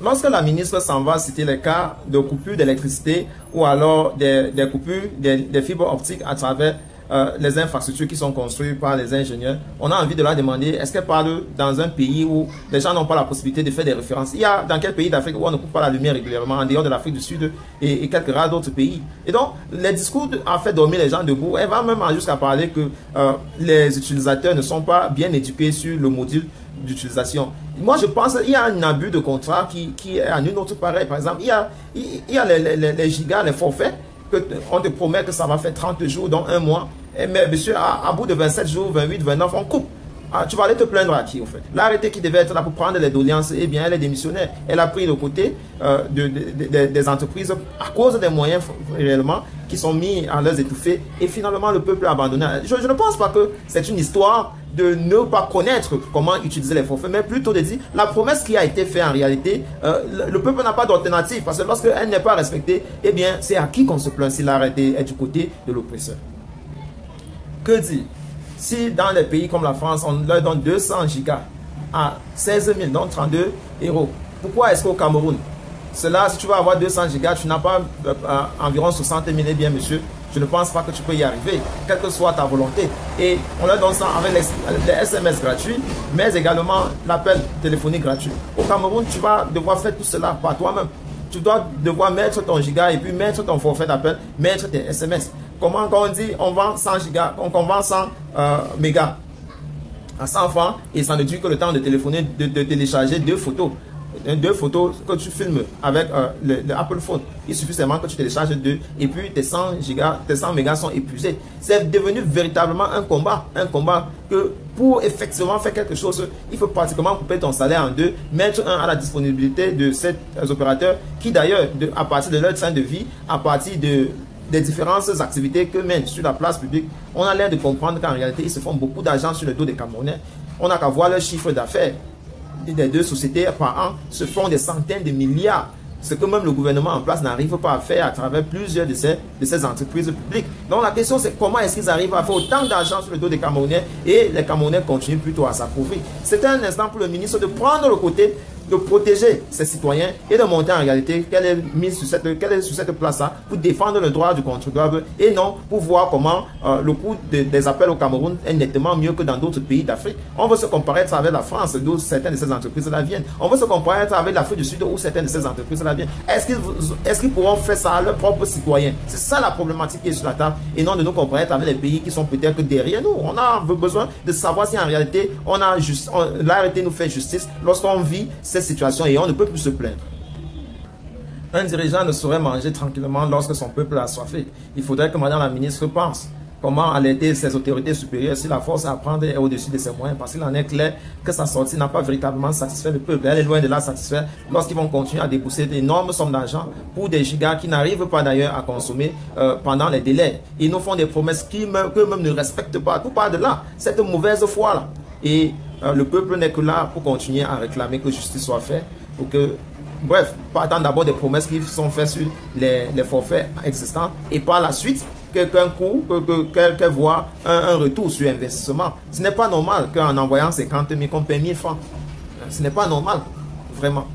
Lorsque la ministre s'en va citer les cas de coupures d'électricité ou alors des coupures des fibres optiques à travers les infrastructures qui sont construites par les ingénieurs, on a envie de leur demander, est-ce qu'elle parle dans un pays où les gens n'ont pas la possibilité de faire des références? Il y a dans quel pays d'Afrique où on ne coupe pas la lumière régulièrement, en dehors de l'Afrique du Sud et quelques rares d'autres pays? Et donc, les discours a fait dormir les gens debout. Elle va même jusqu'à parler que les utilisateurs ne sont pas bien éduqués sur le module d'utilisation. Moi, je pense qu'il y a un abus de contrat qui est à une autre pareille. Par exemple, il y a les gigas, les forfaits, on te promet que ça va faire 30 jours, dans un mois. Mais monsieur, à bout de 27 jours, 28, 29, on coupe. Tu vas aller te plaindre à qui, au fait? L'arrêté qui devait être là pour prendre les doléances, eh bien, elle est démissionnaire. Elle a pris le côté des entreprises à cause des moyens réellement qui sont mis à leur étouffer. Et finalement, le peuple a abandonné. Je ne pense pas que c'est une histoire de ne pas connaître comment utiliser les forfaits, mais plutôt de dire la promesse qui a été faite en réalité, le peuple n'a pas d'alternative. Parce que lorsqu'elle n'est pas respectée, eh bien, c'est à qui qu'on se plaint si l'arrêté est du côté de l'oppresseur? Que dire? Si dans les pays comme la France, on leur donne 200 gigas à 16 000, donc 32 €, pourquoi est-ce qu'au Cameroun, cela, si tu vas avoir 200 gigas, tu n'as pas environ 60 000, eh bien monsieur, je ne pense pas que tu peux y arriver, quelle que soit ta volonté. Et on leur donne ça avec les SMS gratuits, mais également l'appel téléphonique gratuit. Au Cameroun, tu vas devoir faire tout cela par toi-même. Tu dois devoir mettre ton giga et puis mettre ton forfait d'appel, mettre tes SMS. Comment quand on dit on vend 100 gigas, on vend 100 mégas à 100 francs et ça ne dure que le temps de téléphoner, de télécharger deux photos que tu filmes avec le Apple Phone. Il suffit seulement que tu télécharges deux et puis tes 100 gigas, tes 100 mégas sont épuisés. C'est devenu véritablement un combat que pour effectivement faire quelque chose, il faut pratiquement couper ton salaire en deux, mettre un à la disponibilité de ces opérateurs qui d'ailleurs, à partir de leur train de vie, à partir des différentes activités que mènent sur la place publique, on a l'air de comprendre qu'en réalité, ils se font beaucoup d'argent sur le dos des Camerounais. On n'a qu'à voir leur chiffre d'affaires des deux sociétés par an se font des centaines de milliards. Ce que même le gouvernement en place n'arrive pas à faire à travers plusieurs de ces entreprises publiques. Donc la question c'est comment est-ce qu'ils arrivent à faire autant d'argent sur le dos des Camerounais et les Camerounais continuent plutôt à s'appauvrir. C'était un instant pour le ministre de prendre le côté de protéger ses citoyens et de montrer en réalité qu'elle est mise sur cette place-là pour défendre le droit du contribuable et non pour voir comment le coût des appels au Cameroun est nettement mieux que dans d'autres pays d'Afrique. On veut se comparer avec la France, d'où certaines de ces entreprises-là viennent. On veut se comparer avec l'Afrique du Sud, où certaines de ces entreprises-là viennent. Est-ce qu'ils pourront faire ça à leurs propres citoyens? C'est ça la problématique qui est sur la table et non de nous comparer avec les pays qui sont peut-être derrière nous. On a besoin de savoir si en réalité l'arrêté nous fait justice lorsqu'on vit cette situation et on ne peut plus se plaindre. Un dirigeant ne saurait manger tranquillement lorsque son peuple a soifé. Il faudrait que Madame la ministre pense comment alerter ses autorités supérieures si la force à prendre est au-dessus de ses moyens, parce qu'il en est clair que sa sortie n'a pas véritablement satisfait le peuple. Elle est loin de la satisfaire lorsqu'ils vont continuer à débourser d'énormes sommes d'argent pour des gigas qui n'arrivent pas d'ailleurs à consommer pendant les délais. Ils nous font des promesses qu'eux-mêmes ne respectent pas. Tout part de là, cette mauvaise foi-là. Et le peuple n'est que là pour continuer à réclamer que justice soit faite. Bref, partant d'abord des promesses qui sont faites sur les forfaits existants et par la suite, qu'elle voit un retour sur investissement. Ce n'est pas normal qu'en envoyant 50 000 qu'on paie 1000 francs. Ce n'est pas normal, vraiment.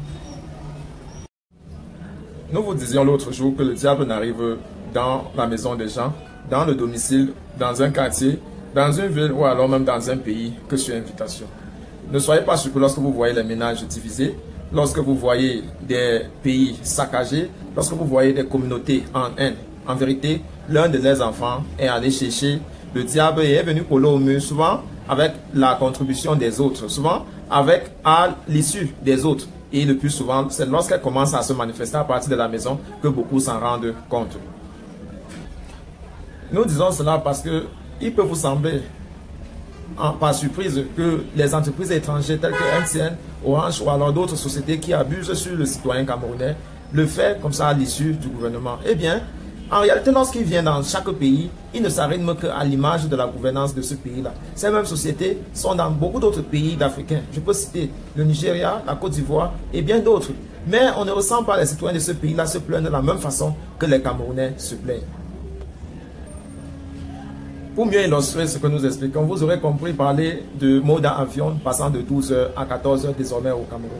Nous vous disions l'autre jour que le diable n'arrive dans la maison des gens, dans le domicile, dans un quartier, dans une ville ou alors même dans un pays que sur invitation. Ne soyez pas surpris lorsque vous voyez les ménages divisés, lorsque vous voyez des pays saccagés, lorsque vous voyez des communautés en haine. En vérité, l'un de leurs enfants est allé chercher le diable et est venu coller au mur, souvent avec la contribution des autres, souvent avec à l'issue des autres. Et le plus souvent, c'est lorsqu'elle commence à se manifester à partir de la maison que beaucoup s'en rendent compte. Nous disons cela parce que il peut vous sembler, par surprise, que les entreprises étrangères telles que MTN, Orange ou alors d'autres sociétés qui abusent sur le citoyen camerounais le font comme ça à l'issue du gouvernement. Eh bien, en réalité, lorsqu'il vient dans chaque pays, il ne s'arrête qu'à l'image de la gouvernance de ce pays-là. Ces mêmes sociétés sont dans beaucoup d'autres pays d'Africains. Je peux citer le Nigeria, la Côte d'Ivoire et bien d'autres. Mais on ne ressent pas les citoyens de ce pays-là se plaindre de la même façon que les Camerounais se plaignent. Pour mieux illustrer ce que nous expliquons, vous aurez compris parler de mode avion passant de 12 h à 14 h désormais au Cameroun.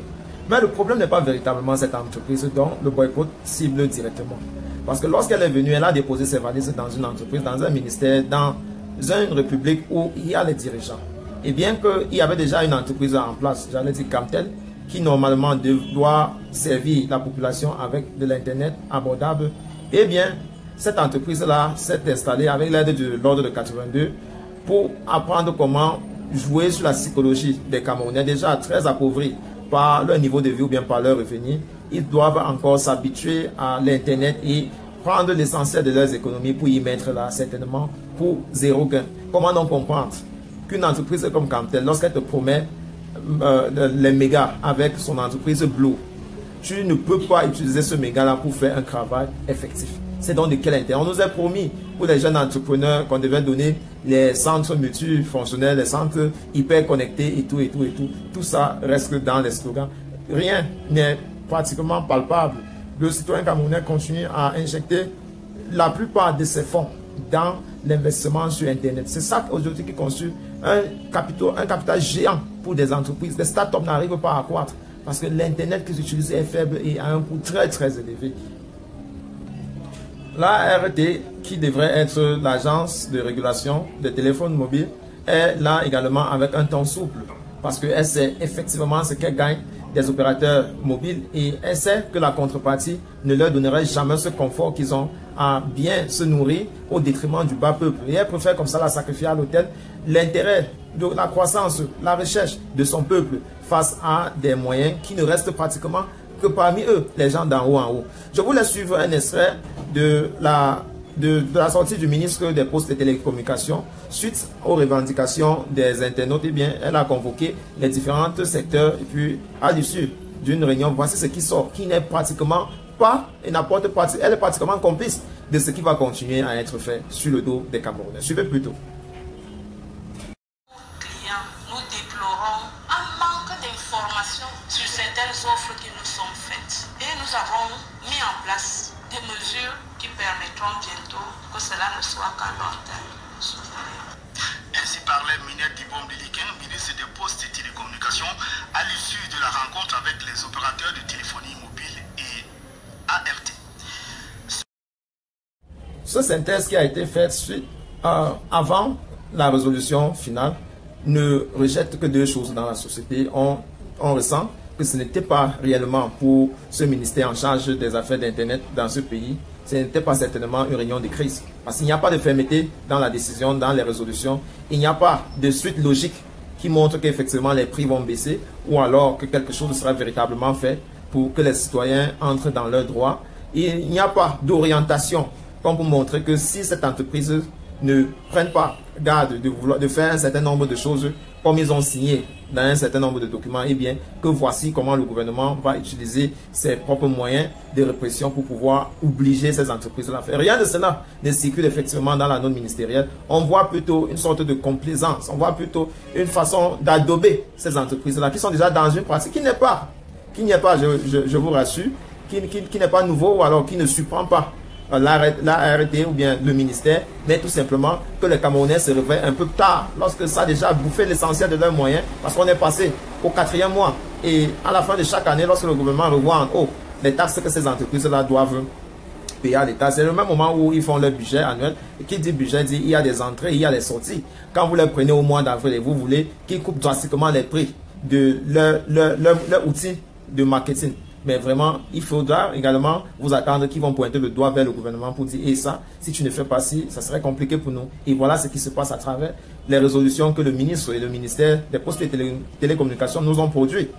Mais le problème n'est pas véritablement cette entreprise dont le boycott cible directement. Parce que lorsqu'elle est venue, elle a déposé ses valises dans une entreprise, dans un ministère, dans une république où il y a les dirigeants. Et bien qu'il y avait déjà une entreprise en place, j'allais dire Camtel, qui normalement doit servir la population avec de l'Internet abordable, eh bien, cette entreprise-là s'est installée avec l'aide de l'ordre de 82 pour apprendre comment jouer sur la psychologie des Camerounais, déjà très appauvris par leur niveau de vie ou bien par leur revenu. Ils doivent encore s'habituer à l'Internet et prendre l'essentiel de leurs économies pour y mettre là, certainement, pour zéro gain. Comment donc comprendre qu'une entreprise comme Camtel, lorsqu'elle te promet les mégas avec son entreprise Blue, tu ne peux pas utiliser ce méga-là pour faire un travail effectif? C'est donc de quel intérêt? On nous a promis pour les jeunes entrepreneurs qu'on devait donner les centres multifonctionnels, les centres hyper connectés et tout, et tout, et tout. Tout ça reste dans les slogans. Rien n'est pratiquement palpable. Le citoyen camerounais continue à injecter la plupart de ses fonds dans l'investissement sur Internet. C'est ça aujourd'hui qui constitue un capital géant pour des entreprises. Les startups n'arrivent pas à croître parce que l'Internet qu'ils utilisent est faible et à un coût très très élevé. La RT, qui devrait être l'agence de régulation des téléphones mobiles, est là également avec un temps souple parce qu'elle sait effectivement ce qu'elle gagne des opérateurs mobiles et elle sait que la contrepartie ne leur donnerait jamais ce confort qu'ils ont à bien se nourrir au détriment du bas peuple. Et elle préfère comme ça la sacrifier à l'autel l'intérêt de la croissance, la recherche de son peuple face à des moyens qui ne restent pratiquement que parmi eux, les gens d'en haut en haut. Je voulais suivre un extrait de la sortie du ministre des Postes et Télécommunications suite aux revendications des internautes. Eh bien, elle a convoqué les différents secteurs et puis à l'issue d'une réunion, voici ce qui sort, qui n'est pratiquement pas, elle est pratiquement complice de ce qui va continuer à être fait sur le dos des Camerounais. Suivez plutôt. Nous déplorons un manque d'informations sur certaines offres qui nous sont faites. Et nous avons mis en place des mesures qui permettront bientôt que cela ne soit qu'à long terme. Ainsi parlait Minette Dibombiliken, ministre des Postes et Télécommunications, à l'issue de la rencontre avec les opérateurs de téléphonie mobile et ART. Ce synthèse qui a été fait avant la résolution finale ne rejette que deux choses dans la société. On ressent que ce n'était pas réellement pour ce ministère en charge des affaires d'Internet dans ce pays. Ce n'était pas certainement une réunion de crise. Parce qu'il n'y a pas de fermeté dans la décision, dans les résolutions. Il n'y a pas de suite logique qui montre qu'effectivement les prix vont baisser ou alors que quelque chose sera véritablement fait pour que les citoyens entrent dans leurs droits. Il n'y a pas d'orientation comme pour montrer que si cette entreprise ne prenne pas garde de faire un certain nombre de choses comme ils ont signé dans un certain nombre de documents, et bien que voici comment le gouvernement va utiliser ses propres moyens de répression pour pouvoir obliger ces entreprises-là à faire. Rien de cela ne circule effectivement dans la note ministérielle. On voit plutôt une sorte de complaisance, on voit plutôt une façon d'adober ces entreprises-là qui sont déjà dans une pratique qui n'est pas, je vous rassure, qui n'est pas nouveau ou alors qui ne surprend pas l'ART ou bien le ministère, mais tout simplement que les Camerounais se réveillent un peu tard lorsque ça a déjà bouffé l'essentiel de leurs moyens parce qu'on est passé au 4e mois et à la fin de chaque année lorsque le gouvernement revoit en haut les taxes que ces entreprises-là doivent payer à l'État, c'est le même moment où ils font leur budget annuel et qui dit budget dit il y a des entrées, il y a des sorties. Quand vous les prenez au mois d'avril et vous voulez qu'ils coupent drastiquement les prix de leur outil de marketing. Mais vraiment, il faudra également vous attendre qu'ils vont pointer le doigt vers le gouvernement pour dire « Et ça, si tu ne fais pas ci, ça serait compliqué pour nous. » Et voilà ce qui se passe à travers les résolutions que le ministre et le ministère des Postes et Télécommunications nous ont produites.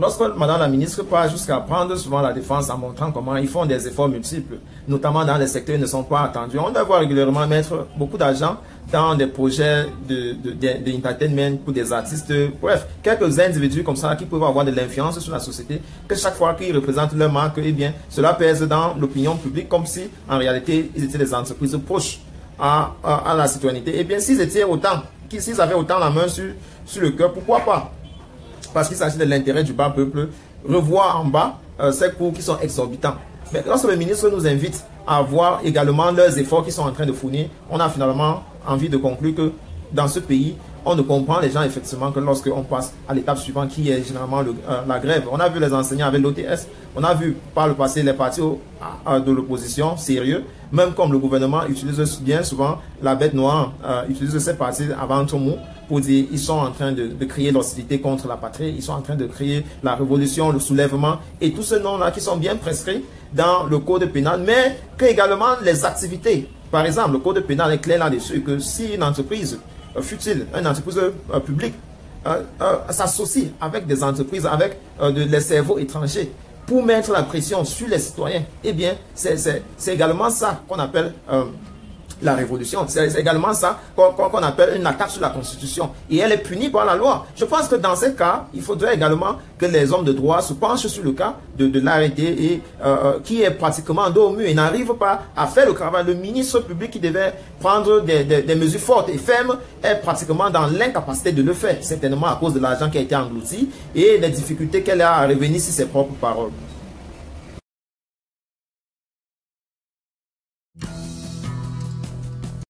Lorsque Madame la ministre part jusqu'à prendre souvent la défense en montrant comment ils font des efforts multiples, notamment dans les secteurs qui ne sont pas attendus, on doit voir régulièrement mettre beaucoup d'argent dans des projets d'entertainment pour des artistes, bref, quelques individus comme ça qui peuvent avoir de l'influence sur la société, que chaque fois qu'ils représentent leur marque, eh bien, cela pèse dans l'opinion publique comme si, en réalité, ils étaient des entreprises proches à la citoyenneté. Eh bien, s'ils avaient autant la main sur le cœur, pourquoi pas? Parce qu'il s'agit de l'intérêt du bas peuple, revoir en bas ces coûts qui sont exorbitants. Mais lorsque le ministre nous invite à voir également leurs efforts qu'ils sont en train de fournir, on a finalement envie de conclure que dans ce pays, on ne comprend les gens effectivement que lorsqu'on passe à l'étape suivante qui est généralement la grève. On a vu les enseignants avec l'OTS, on a vu par le passé les partis de l'opposition sérieux, même comme le gouvernement utilise bien souvent la bête noire, utilise ces partis avant tout mot pour dire ils sont en train de créer l'hostilité contre la patrie, ils sont en train de créer la révolution, le soulèvement et tous ces noms-là qui sont bien prescrits dans le code pénal, mais que également les activités. Par exemple, le code pénal est clair là-dessus que si une entreprise, fut-il une entreprise publique, s'associe avec des entreprises, avec les cerveaux étrangers pour mettre la pression sur les citoyens, eh bien, c'est également ça qu'on appelle la révolution. C'est également ça qu'on appelle une attaque sur la Constitution. Et elle est punie par la loi. Je pense que dans ces cas, il faudrait également que les hommes de droit se penchent sur le cas de l'arrêté et qui est pratiquement dos au mur et n'arrive pas à faire le travail. Le ministre public qui devait prendre des mesures fortes et fermes est pratiquement dans l'incapacité de le faire, certainement à cause de l'argent qui a été englouti et des difficultés qu'elle a à revenir sur ses propres paroles.